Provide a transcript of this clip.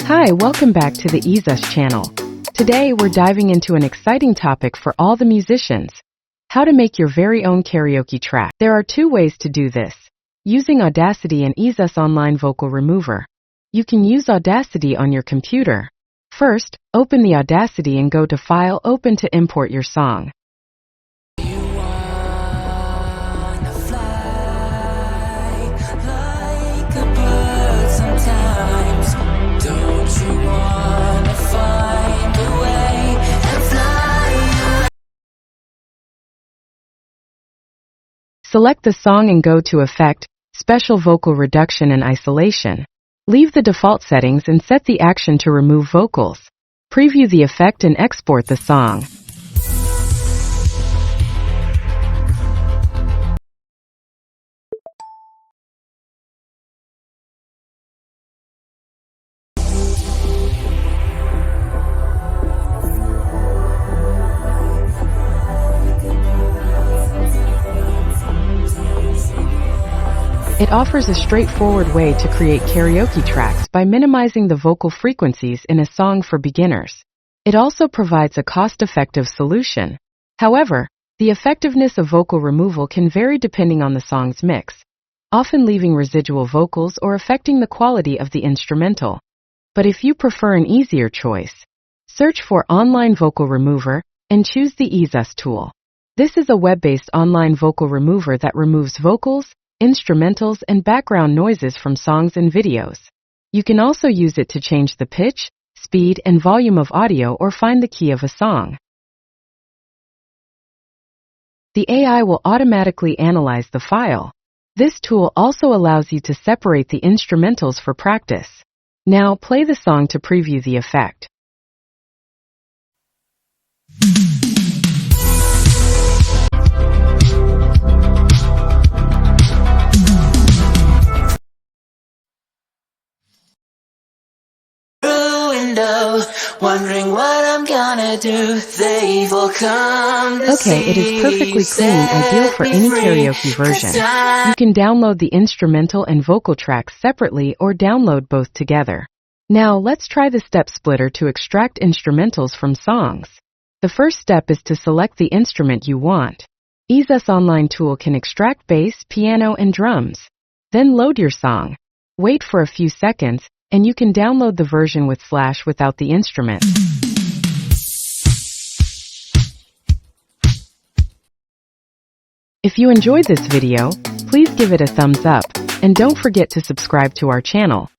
Hi, welcome back to the EaseUS channel. Today we're diving into an exciting topic for all the musicians: how to make your very own karaoke track. There are two ways to do this: using Audacity and EaseUS Online Vocal Remover. You can use Audacity on your computer. First, open the Audacity and go to File, Open to import your song. Select the song and go to Effect, Special Vocal Reduction and Isolation. Leave the default settings and set the action to remove vocals. Preview the effect and export the song. It offers a straightforward way to create karaoke tracks by minimizing the vocal frequencies in a song for beginners. It also provides a cost-effective solution. However, the effectiveness of vocal removal can vary depending on the song's mix, often leaving residual vocals or affecting the quality of the instrumental. But if you prefer an easier choice, search for Online Vocal Remover and choose the EaseUS tool. This is a web-based online vocal remover that removes vocals, instrumentals, and background noises from songs and videos. You can also use it to change the pitch, speed, and volume of audio or find the key of a song. The AI will automatically analyze the file. This tool also allows you to separate the instrumentals for practice. Now play the song to preview the effect. Wondering what I'm gonna do. They've all come to Okay, it is perfectly clean and ideal for any karaoke version. You can download the instrumental and vocal tracks separately or download both together. Now let's try the step splitter to extract instrumentals from songs. The first step is to select the instrument you want. EaseUS Online tool can extract bass, piano, and drums. Then load your song. Wait for a few seconds, and you can download the version with Flash without the instrument. If you enjoyed this video, please give it a thumbs up, and don't forget to subscribe to our channel.